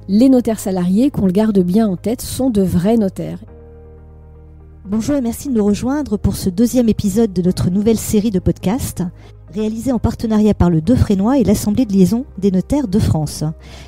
Les notaires salariés, qu'on le garde bien en tête, sont de vrais notaires. Bonjour et merci de nous rejoindre pour ce 2e épisode de notre nouvelle série de podcasts réalisée en partenariat par le Defrénois et l'Assemblée de liaison des notaires de France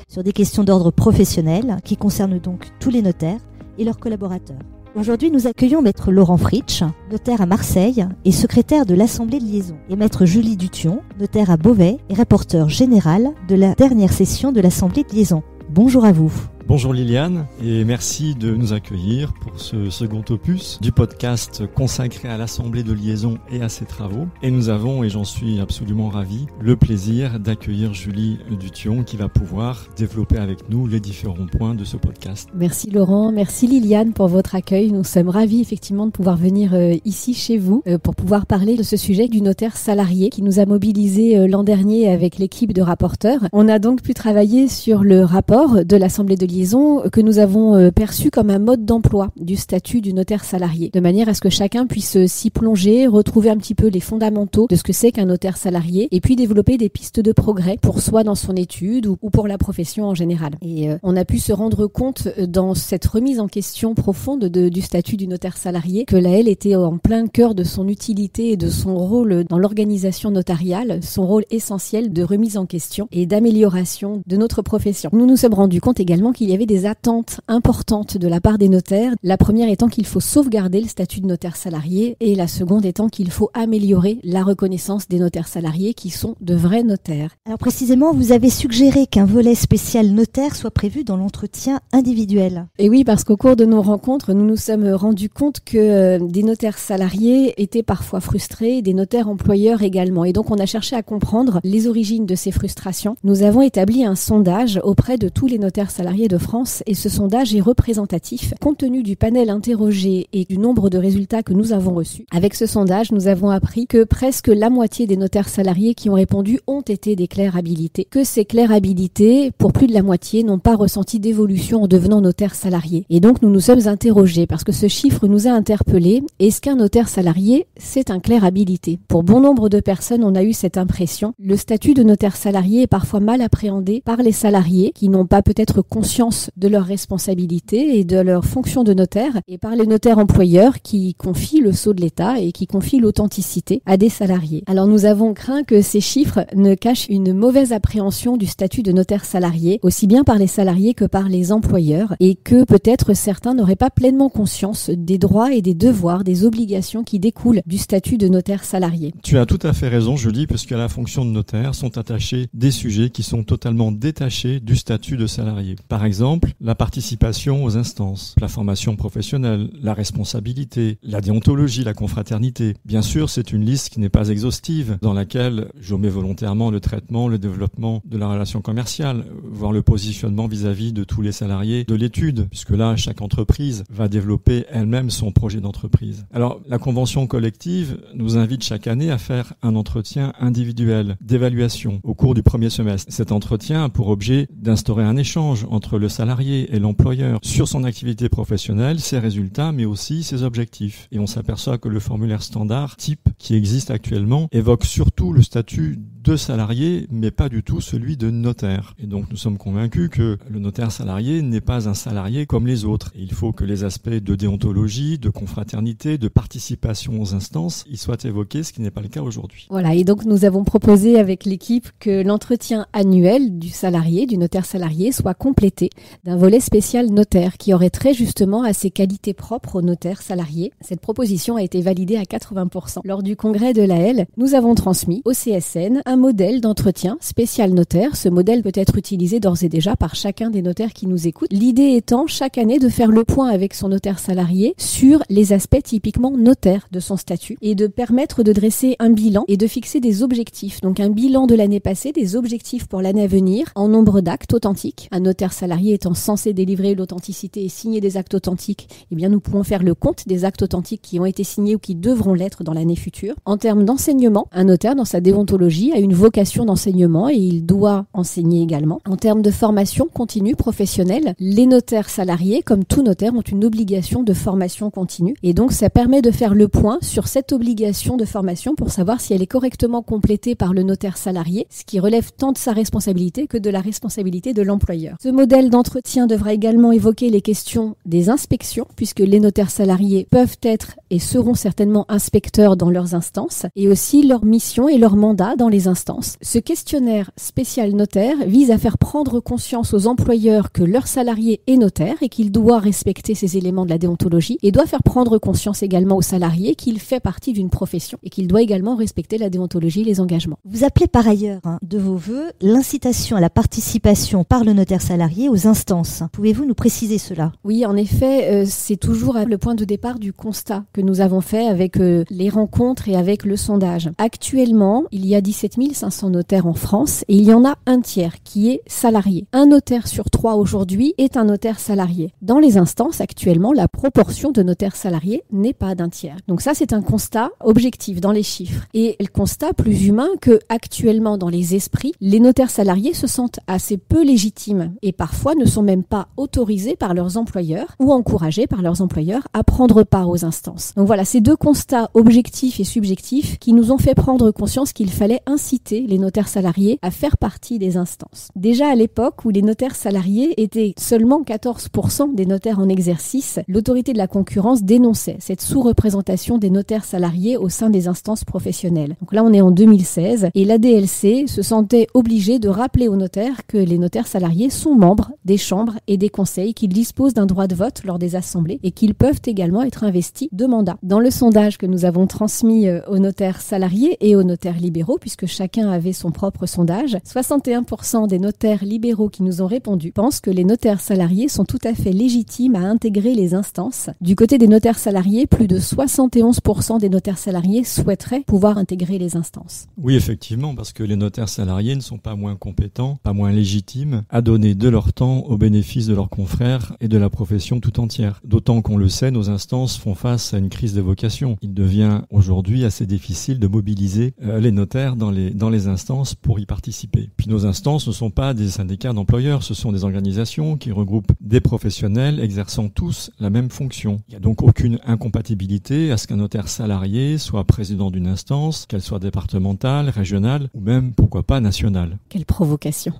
sur des questions d'ordre professionnel qui concernent donc tous les notaires et leurs collaborateurs. Aujourd'hui, nous accueillons Maître Laurent Fritsch, notaire à Marseille et secrétaire de l'Assemblée de liaison, et Maître Julie Dution, notaire à Beauvais et rapporteur général de la dernière session de l'Assemblée de liaison. Bonjour à vous. Bonjour Liliane et merci de nous accueillir pour ce second opus du podcast consacré à l'Assemblée de liaison et à ses travaux. Et nous avons, et j'en suis absolument ravi, le plaisir d'accueillir Julie Dution qui va pouvoir développer avec nous les différents points de ce podcast. Merci Laurent, merci Liliane pour votre accueil. Nous sommes ravis effectivement de pouvoir venir ici chez vous pour pouvoir parler de ce sujet du notaire salarié qui nous a mobilisés l'an dernier avec l'équipe de rapporteurs. On a donc pu travailler sur le rapport de l'Assemblée de liaison que nous avons perçu comme un mode d'emploi du statut du notaire salarié, de manière à ce que chacun puisse s'y plonger, retrouver un petit peu les fondamentaux de ce que c'est qu'un notaire salarié et puis développer des pistes de progrès pour soi dans son étude ou pour la profession en général. Et on a pu se rendre compte dans cette remise en question profonde du statut du notaire salarié que l'AL était en plein cœur de son utilité et de son rôle dans l'organisation notariale, son rôle essentiel de remise en question et d'amélioration de notre profession. Nous nous sommes rendus compte également qu'il y avait des attentes importantes de la part des notaires. La première étant qu'il faut sauvegarder le statut de notaire salarié et la seconde étant qu'il faut améliorer la reconnaissance des notaires salariés qui sont de vrais notaires. Alors précisément, vous avez suggéré qu'un volet spécial notaire soit prévu dans l'entretien individuel. Et oui, parce qu'au cours de nos rencontres, nous nous sommes rendus compte que des notaires salariés étaient parfois frustrés, des notaires employeurs également. Et donc on a cherché à comprendre les origines de ces frustrations. Nous avons établi un sondage auprès de tous les notaires salariés de France et ce sondage est représentatif compte tenu du panel interrogé et du nombre de résultats que nous avons reçus. Avec ce sondage, nous avons appris que presque la moitié des notaires salariés qui ont répondu ont été des clercs habilités, que ces clercs habilités, pour plus de la moitié, n'ont pas ressenti d'évolution en devenant notaire salarié. Et donc nous nous sommes interrogés parce que ce chiffre nous a interpellés. Est-ce qu'un notaire salarié, c'est un clerc habilité ? Pour bon nombre de personnes, on a eu cette impression. Le statut de notaire salarié est parfois mal appréhendé par les salariés qui n'ont pas peut-être conscience de leurs responsabilités et de leur fonction de notaire et par les notaires employeurs qui confient le sceau de l'État et qui confient l'authenticité à des salariés. Alors nous avons craint que ces chiffres ne cachent une mauvaise appréhension du statut de notaire salarié, aussi bien par les salariés que par les employeurs et que peut-être certains n'auraient pas pleinement conscience des droits et des devoirs, des obligations qui découlent du statut de notaire salarié. Tu as tout à fait raison Julie, puisqu'à la fonction de notaire sont attachés des sujets qui sont totalement détachés du statut de salarié. Par exemple, la participation aux instances, la formation professionnelle, la responsabilité, la déontologie, la confraternité. Bien sûr, c'est une liste qui n'est pas exhaustive, dans laquelle j'omets volontairement le traitement, le développement de la relation commerciale, voire le positionnement vis-à-vis de tous les salariés de l'étude, puisque là, chaque entreprise va développer elle-même son projet d'entreprise. Alors, la convention collective nous invite chaque année à faire un entretien individuel d'évaluation au cours du premier semestre. Cet entretien a pour objet d'instaurer un échange entre le salarié et l'employeur sur son activité professionnelle, ses résultats, mais aussi ses objectifs. Et on s'aperçoit que le formulaire standard type qui existe actuellement évoque surtout le statut de salarié, mais pas du tout celui de notaire. Et donc nous sommes convaincus que le notaire salarié n'est pas un salarié comme les autres. Et il faut que les aspects de déontologie, de confraternité, de participation aux instances y soient évoqués, ce qui n'est pas le cas aujourd'hui. Voilà, et donc nous avons proposé avec l'équipe que l'entretien annuel du salarié, du notaire salarié, soit complété d'un volet spécial notaire qui aurait trait justement à ses qualités propres au notaire salarié. Cette proposition a été validée à 80%. Lors du congrès de l'AL, nous avons transmis au CSN un modèle d'entretien spécial notaire. Ce modèle peut être utilisé d'ores et déjà par chacun des notaires qui nous écoutent. L'idée étant chaque année de faire le point avec son notaire salarié sur les aspects typiquement notaires de son statut et de permettre de dresser un bilan et de fixer des objectifs. Donc un bilan de l'année passée, des objectifs pour l'année à venir en nombre d'actes authentiques. Un notaire salarié étant censé délivrer l'authenticité et signer des actes authentiques, eh bien nous pouvons faire le compte des actes authentiques qui ont été signés ou qui devront l'être dans l'année future. En termes d'enseignement, un notaire dans sa déontologie a une une vocation d'enseignement et il doit enseigner également. En termes de formation continue professionnelle, les notaires salariés, comme tout notaire, ont une obligation de formation continue. Et donc, ça permet de faire le point sur cette obligation de formation pour savoir si elle est correctement complétée par le notaire salarié, ce qui relève tant de sa responsabilité que de la responsabilité de l'employeur. Ce modèle d'entretien devra également évoquer les questions des inspections, puisque les notaires salariés peuvent être et seront certainement inspecteurs dans leurs instances, et aussi leur mission et leur mandat dans les instances. Ce questionnaire spécial notaire vise à faire prendre conscience aux employeurs que leur salarié est notaire et qu'il doit respecter ces éléments de la déontologie, et doit faire prendre conscience également aux salariés qu'il fait partie d'une profession et qu'il doit également respecter la déontologie et les engagements. Vous appelez par ailleurs de vos vœux l'incitation à la participation par le notaire salarié aux instances. Pouvez-vous nous préciser cela ? Oui, en effet, c'est toujours le point de départ du constat que nous avons fait avec les rencontres et avec le sondage. Actuellement, il y a 17 500 notaires en France et il y en a un tiers qui est salarié. Un notaire sur 3 aujourd'hui est un notaire salarié. Dans les instances, actuellement, la proportion de notaires salariés n'est pas d'un tiers. Donc ça, c'est un constat objectif dans les chiffres. Et le constat plus humain que actuellement dans les esprits, les notaires salariés se sentent assez peu légitimes et parfois ne sont même pas autorisés par leurs employeurs ou encouragés par leurs employeurs à prendre part aux instances. Donc voilà, ces deux constats objectifs et subjectifs qui nous ont fait prendre conscience qu'il fallait inciter les notaires salariés à faire partie des instances. Déjà à l'époque où les notaires salariés étaient seulement 14% des notaires en exercice, l'autorité de la concurrence dénonçait cette sous-représentation des notaires salariés au sein des instances professionnelles. Donc là, on est en 2016 et l'ADLC se sentait obligée de rappeler aux notaires que les notaires salariés sont membres des chambres et des conseils, qu'ils disposent d'un droit de vote lors des assemblées et qu'ils peuvent également être investis de mandats. Dans le sondage que nous avons transmis aux notaires salariés et aux notaires libéraux, puisque chacun avait son propre sondage, 61% des notaires libéraux qui nous ont répondu pensent que les notaires salariés sont tout à fait légitimes à intégrer les instances. Du côté des notaires salariés, plus de 71% des notaires salariés souhaiteraient pouvoir intégrer les instances. Oui, effectivement, parce que les notaires salariés ne sont pas moins compétents, pas moins légitimes à donner de leur temps au bénéfice de leurs confrères et de la profession tout entière. D'autant qu'on le sait, nos instances font face à une crise de vocation. Il devient aujourd'hui assez difficile de mobiliser les notaires dans les instances pour y participer. Puis nos instances ne sont pas des syndicats d'employeurs, ce sont des organisations qui regroupent des professionnels exerçant tous la même fonction. Il n'y a donc aucune incompatibilité à ce qu'un notaire salarié soit président d'une instance, qu'elle soit départementale, régionale ou même, pourquoi pas, nationale. Quelle provocation!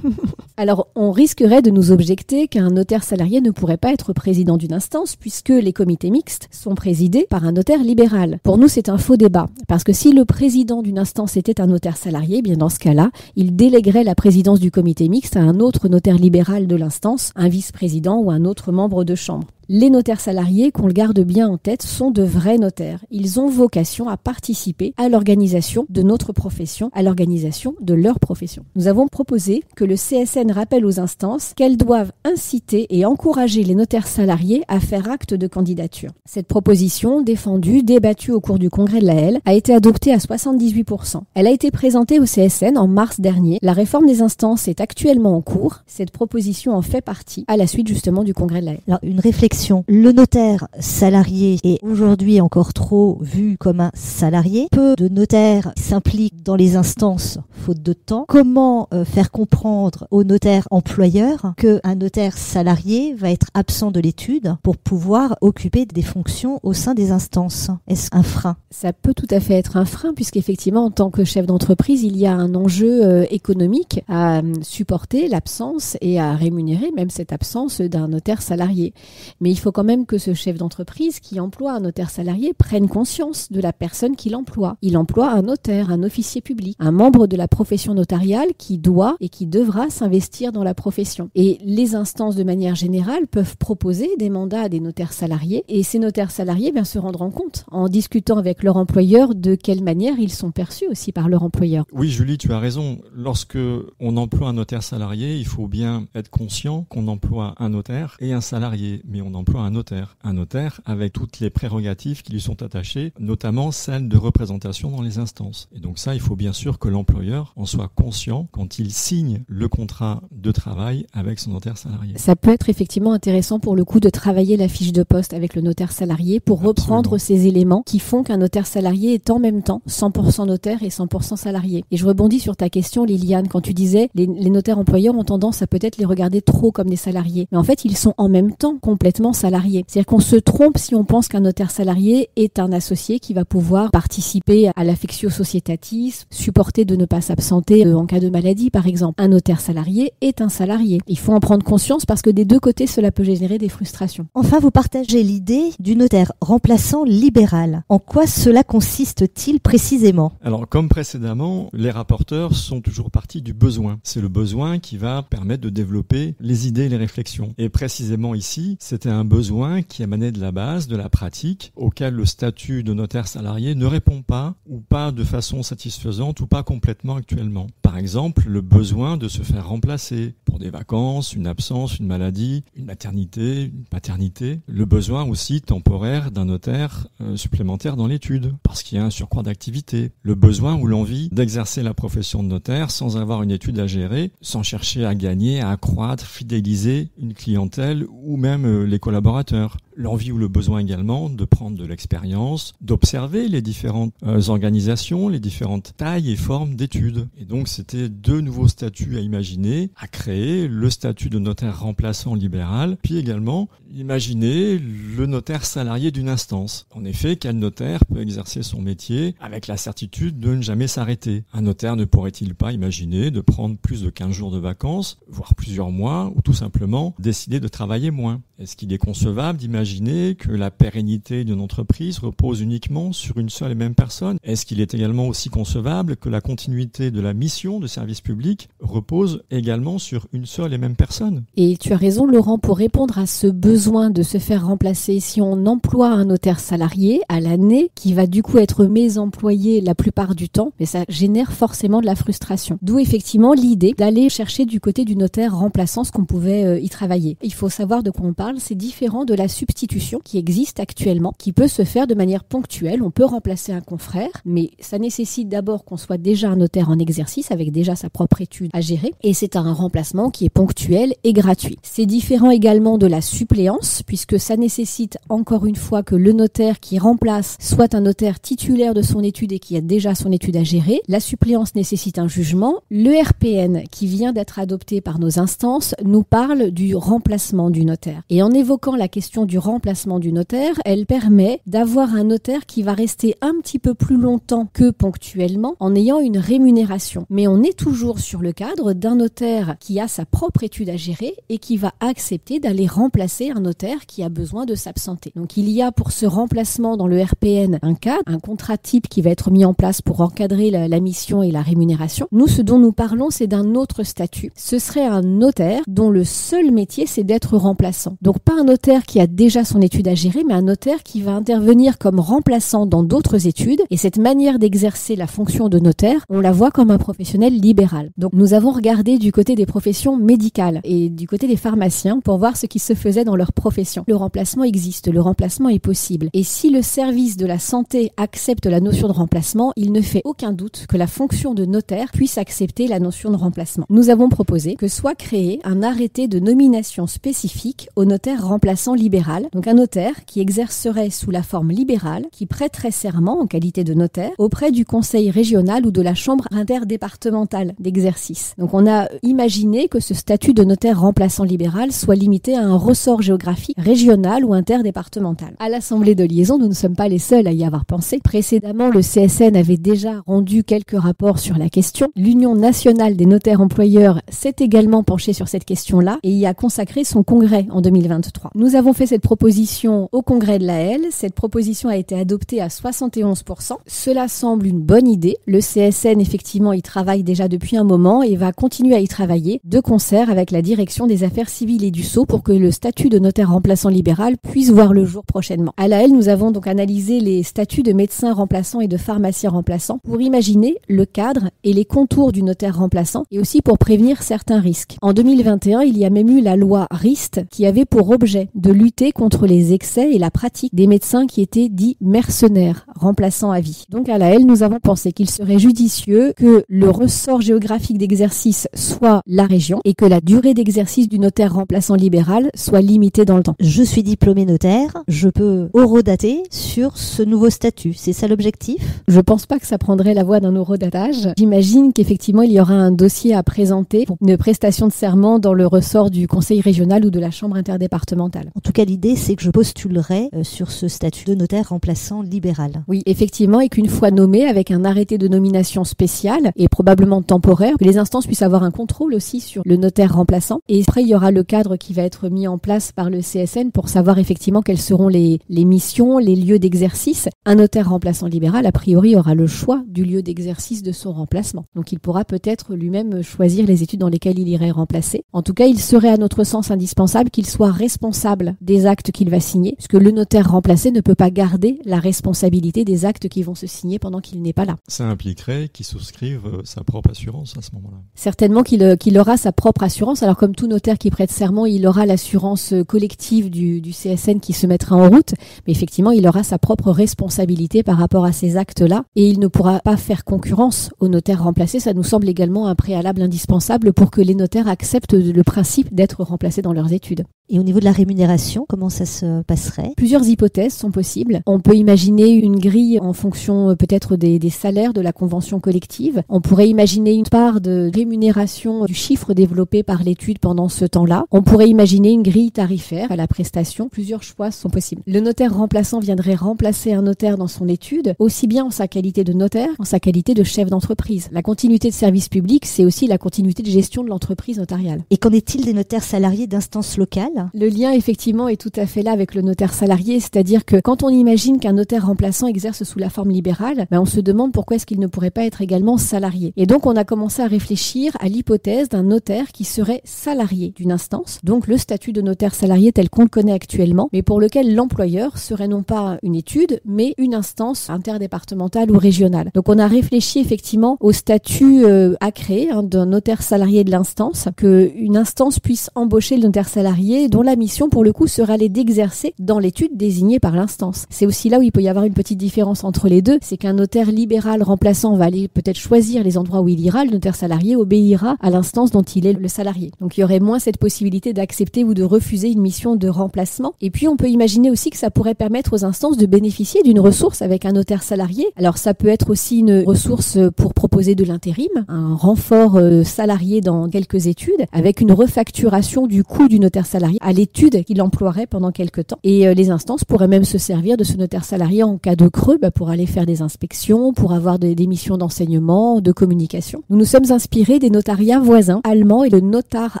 Alors, on risquerait de nous objecter qu'un notaire salarié ne pourrait pas être président d'une instance puisque les comités mixtes sont présidés par un notaire libéral. Pour nous, c'est un faux débat parce que si le président d'une instance était un notaire salarié, eh bien dans ce cas-là, il déléguerait la présidence du comité mixte à un autre notaire libéral de l'instance, un vice-président ou un autre membre de chambre. Les notaires salariés, qu'on le garde bien en tête, sont de vrais notaires. Ils ont vocation à participer à l'organisation de notre profession, à l'organisation de leur profession. Nous avons proposé que le CSN rappelle aux instances qu'elles doivent inciter et encourager les notaires salariés à faire acte de candidature. Cette proposition, défendue, débattue au cours du congrès de l'AL, a été adoptée à 78%. Elle a été présentée au CSN en mars dernier. La réforme des instances est actuellement en cours. Cette proposition en fait partie à la suite justement du congrès de l'AL. Alors, une réflexion. Le notaire salarié est aujourd'hui encore trop vu comme un salarié. Peu de notaires s'impliquent dans les instances faute de temps. Comment faire comprendre aux notaires employeurs qu'un notaire salarié va être absent de l'étude pour pouvoir occuper des fonctions au sein des instances ? Est-ce un frein ? Ça peut tout à fait être un frein puisqu'effectivement, en tant que chef d'entreprise, il y a un enjeu économique à supporter l'absence et à rémunérer même cette absence d'un notaire salarié. Mais il faut quand même que ce chef d'entreprise qui emploie un notaire salarié prenne conscience de la personne qu'il emploie. Il emploie un notaire, un officier public, un membre de la profession notariale qui doit et qui devra s'investir dans la profession. Et les instances, de manière générale, peuvent proposer des mandats à des notaires salariés et ces notaires salariés se rendront compte en discutant avec leur employeur de quelle manière ils sont perçus aussi par leur employeur. Oui, Julie, tu as raison. Lorsque on emploie un notaire salarié, il faut bien être conscient qu'on emploie un notaire et un salarié. Mais on on emploie un notaire. Un notaire avec toutes les prérogatives qui lui sont attachées, notamment celle de représentation dans les instances. Et donc ça, il faut bien sûr que l'employeur en soit conscient quand il signe le contrat de travail avec son notaire salarié. Ça peut être effectivement intéressant pour le coup de travailler la fiche de poste avec le notaire salarié pour reprendre ces éléments qui font qu'un notaire salarié est en même temps 100% notaire et 100% salarié. Et je rebondis sur ta question, Liliane, quand tu disais les notaires employeurs ont tendance à peut-être les regarder trop comme des salariés. Mais en fait, ils sont en même temps complètement salariés. C'est-à-dire qu'on se trompe si on pense qu'un notaire salarié est un associé qui va pouvoir participer à l'affectio societatis, supporter de ne pas s'absenter en cas de maladie, par exemple. Un notaire salarié est un salarié. Il faut en prendre conscience parce que des deux côtés, cela peut générer des frustrations. Enfin, vous partagez l'idée du notaire remplaçant libéral. En quoi cela consiste-t-il précisément ? Alors, comme précédemment, les rapporteurs sont toujours partis du besoin. C'est le besoin qui va permettre de développer les idées et les réflexions. Et précisément ici, c'était un besoin qui émanait de la base, de la pratique, auquel le statut de notaire salarié ne répond pas, ou pas de façon satisfaisante, ou pas complètement actuellement. Par exemple, le besoin de se faire remplacer pour des vacances, une absence, une maladie, une maternité, une paternité. Le besoin aussi temporaire d'un notaire supplémentaire dans l'étude, parce qu'il y a un surcroît d'activité. Le besoin ou l'envie d'exercer la profession de notaire sans avoir une étude à gérer, sans chercher à gagner, à accroître, fidéliser une clientèle ou même les collaborateurs. L'envie ou le besoin également de prendre de l'expérience, d'observer les différentes organisations, les différentes tailles et formes d'études. Et donc c'était deux nouveaux statuts à imaginer, à créer, le statut de notaire remplaçant libéral, puis également imaginer le notaire salarié d'une instance. En effet, quel notaire peut exercer son métier avec la certitude de ne jamais s'arrêter ? Un notaire ne pourrait-il pas imaginer de prendre plus de 15 jours de vacances, voire plusieurs mois, ou tout simplement décider de travailler moins ? Est-ce qu'il est concevable d'imaginer que la pérennité d'une entreprise repose uniquement sur une seule et même personne ? Est-ce qu'il est également aussi concevable que la continuité de la mission de service public repose également sur une seule et même personne ? Et tu as raison, Laurent, pour répondre à ce besoin de se faire remplacer, si on emploie un notaire salarié à l'année, qui va du coup être mésemployé la plupart du temps, mais ça génère forcément de la frustration. D'où effectivement l'idée d'aller chercher du côté du notaire remplaçant ce qu'on pouvait y travailler. Il faut savoir de quoi on parle, c'est différent de la substitution qui existe actuellement, qui peut se faire de manière ponctuelle. On peut remplacer un confrère, mais ça nécessite d'abord qu'on soit déjà un notaire en exercice avec déjà sa propre étude à gérer, et c'est un remplacement qui est ponctuel et gratuit. C'est différent également de la suppléance, puisque ça nécessite encore une fois que le notaire qui remplace soit un notaire titulaire de son étude et qui a déjà son étude à gérer. La suppléance nécessite un jugement. Le RPN qui vient d'être adopté par nos instances nous parle du remplacement du notaire. Et en évoquant la question du remplacement du notaire, elle permet d'avoir un notaire qui va rester un petit peu plus longtemps que ponctuellement en ayant une rémunération. Mais on est toujours sur le cadre d'un notaire qui a sa propre étude à gérer et qui va accepter d'aller remplacer un notaire qui a besoin de s'absenter. Donc il y a pour ce remplacement dans le RPN un cadre, un contrat type qui va être mis en place pour encadrer la mission et la rémunération. Nous, ce dont nous parlons, c'est d'un autre statut. Ce serait un notaire dont le seul métier, c'est d'être remplaçant. Donc pas un notaire qui a déjà son étude à gérer, mais un notaire qui va intervenir comme remplaçant dans d'autres études. Et cette manière d'exercer la fonction de notaire, on la voit comme un professionnel libéral. Donc nous avons regardé du côté des professions médicales et du côté des pharmaciens pour voir ce qui se faisait dans leur profession. Le remplacement existe, le remplacement est possible. Et si le service de la santé accepte la notion de remplacement, il ne fait aucun doute que la fonction de notaire puisse accepter la notion de remplacement. Nous avons proposé que soit créé un arrêté de nomination spécifique au notaire remplaçant libéral. Donc un notaire qui exercerait sous la forme libérale, qui prêterait serment en qualité de notaire auprès du conseil régional ou de la chambre interdépartementale d'exercice. Donc on a imaginé que ce statut de notaire remplaçant libéral soit limité à un ressort géographique régional ou interdépartemental. À l'Assemblée de liaison, nous ne sommes pas les seuls à y avoir pensé. Précédemment, le CSN avait déjà rendu quelques rapports sur la question. L'Union nationale des notaires employeurs s'est également penchée sur cette question-là et y a consacré son congrès en 2023. Nous avons fait cette proposition au congrès de l'AL. Cette proposition a été adoptée à 71%. Cela semble une bonne idée. Le CSN, effectivement, y travaille déjà depuis un moment et va continuer à y travailler. De concert avec la direction des affaires civiles et du Sceau pour que le statut de notaire remplaçant libéral puisse voir le jour prochainement. À l'AL, nous avons donc analysé les statuts de médecin remplaçant et de pharmacien remplaçant pour imaginer le cadre et les contours du notaire remplaçant et aussi pour prévenir certains risques. En 2021, il y a même eu la loi RIST qui avait pour objet de lutter contre les excès et la pratique des médecins qui étaient dits mercenaires, remplaçants à vie. Donc à l'AL, nous avons pensé qu'il serait judicieux que le ressort géographique d'exercice soit la région et que la durée d'exercice du notaire remplaçant libéral soit limitée dans le temps. Je suis diplômée notaire, je peux horodater sur ce nouveau statut, c'est ça l'objectif ? Je pense pas que ça prendrait la voie d'un horodatage. J'imagine qu'effectivement il y aura un dossier à présenter pour une prestation de serment dans le ressort du conseil régional ou de la chambre interdépartementale. En tout cas, l'idée c'est que je postulerai sur ce statut de notaire remplaçant libéral. Oui, effectivement, et qu'une fois nommé avec un arrêté de nomination spécial et probablement temporaire, que les instances puissent avoir un contrôle aussi sur le notaire remplaçant. Et après, il y aura le cadre qui va être mis en place par le CSN pour savoir effectivement quelles seront les missions, les lieux d'exercice. Un notaire remplaçant libéral, a priori, aura le choix du lieu d'exercice de son remplacement. Donc il pourra peut-être lui-même choisir les études dans lesquelles il irait remplacer. En tout cas, il serait à notre sens indispensable qu'il soit responsable des actes qu'il va signer, puisque le notaire remplacé ne peut pas garder la responsabilité des actes qui vont se signer pendant qu'il n'est pas là. Ça impliquerait qu'il souscrive sa propre assurance à ce moment-là. Certainement qu'il aura sa propre assurance. Alors comme tout notaire qui prête serment, il aura l'assurance collective du CSN qui se mettra en route, mais effectivement, il aura sa propre responsabilité par rapport à ces actes-là et il ne pourra pas faire concurrence au notaire remplacé. Ça nous semble également un préalable indispensable pour que les notaires acceptent le principe d'être remplacés dans leurs études. Et au niveau de la rémunération, comment ça se passerait ? Plusieurs hypothèses sont possibles. On peut imaginer une grille en fonction peut-être des salaires de la convention collective. On pourrait imaginer une part de rémunération du chiffre développé par l'étude pendant ce temps-là. On pourrait imaginer une grille tarifaire à la prestation. Plusieurs choix sont possibles. Le notaire remplaçant viendrait remplacer un notaire dans son étude, aussi bien en sa qualité de notaire qu'en sa qualité de chef d'entreprise. La continuité de service public, c'est aussi la continuité de gestion de l'entreprise notariale. Et qu'en est-il des notaires salariés d'instances locales ? Le lien, effectivement, est tout à fait là avec le notaire salarié, c'est-à-dire que quand on imagine qu'un notaire remplaçant exerce sous la forme libérale, on se demande pourquoi est-ce qu'il ne pourrait pas être également salarié. Et donc, on a commencé à réfléchir à l'hypothèse d'un notaire qui serait salarié d'une instance, donc le statut de notaire salarié tel qu'on le connaît actuellement, mais pour lequel l'employeur serait non pas une étude, mais une instance interdépartementale ou régionale. Donc, on a réfléchi effectivement au statut à créer d'un notaire salarié de l'instance, qu'une instance puisse embaucher le notaire salarié dont la mission, pour le coup, sera d'exercer dans l'étude désignée par l'instance. C'est aussi là où il peut y avoir une petite différence entre les deux, c'est qu'un notaire libéral remplaçant va aller peut-être choisir les endroits où il ira, le notaire salarié obéira à l'instance dont il est le salarié. Donc il y aurait moins cette possibilité d'accepter ou de refuser une mission de remplacement. Et puis on peut imaginer aussi que ça pourrait permettre aux instances de bénéficier d'une ressource avec un notaire salarié. Alors ça peut être aussi une ressource pour proposer de l'intérim, un renfort salarié dans quelques études, avec une refacturation du coût du notaire salarié à l'étude qu'il emploierait pendant quelques temps. Et les instances pourraient même se servir de ce notaire salarié en cas de creux pour aller faire des inspections, pour avoir des missions d'enseignement, de communication. Nous nous sommes inspirés des notariats voisins allemands et le notar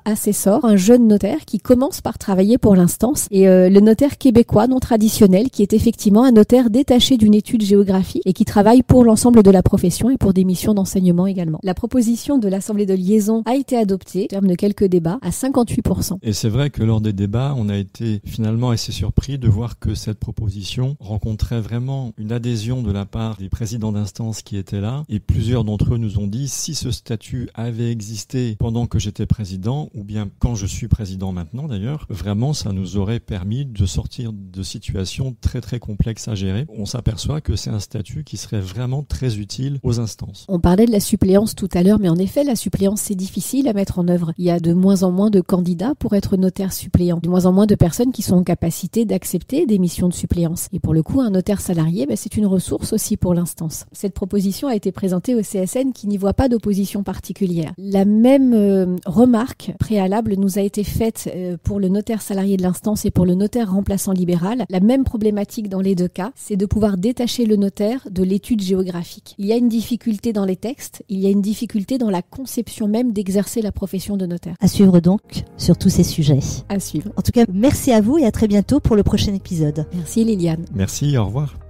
assessor, un jeune notaire qui commence par travailler pour l'instance, et le notaire québécois non traditionnel qui est effectivement un notaire détaché d'une étude géographique et qui travaille pour l'ensemble de la profession et pour des missions d'enseignement également. La proposition de l'Assemblée de liaison a été adoptée, au terme de quelques débats, à 58%. Et c'est vrai que lors des débats, on a été finalement assez surpris de voir que cette proposition rencontrait vraiment une adhésion de la part des présidents d'instance qui étaient là. Et plusieurs d'entre eux nous ont dit, si ce statut avait existé pendant que j'étais président, ou bien quand je suis président maintenant d'ailleurs, vraiment ça nous aurait permis de sortir de situations très très complexes à gérer. On s'aperçoit que c'est un statut qui serait vraiment très utile aux instances. On parlait de la suppléance tout à l'heure, mais en effet la suppléance c'est difficile à mettre en œuvre. Il y a de moins en moins de candidats pour être notaire suppléant, de moins en moins de personnes qui sont en capacité d'accepter des missions de suppléance. Et pour le coup, un notaire salarié, c'est une ressource aussi pour l'instance. Cette proposition a été présentée au CSN qui n'y voit pas d'opposition particulière. La même remarque préalable nous a été faite pour le notaire salarié de l'instance et pour le notaire remplaçant libéral. La même problématique dans les deux cas, c'est de pouvoir détacher le notaire de l'étude géographique. Il y a une difficulté dans les textes, il y a une difficulté dans la conception même d'exercer la profession de notaire. À suivre donc sur tous ces sujets. À suivre. En tout cas, merci à vous et à très bientôt pour le prochain épisode. Merci Liliane. Merci, au revoir.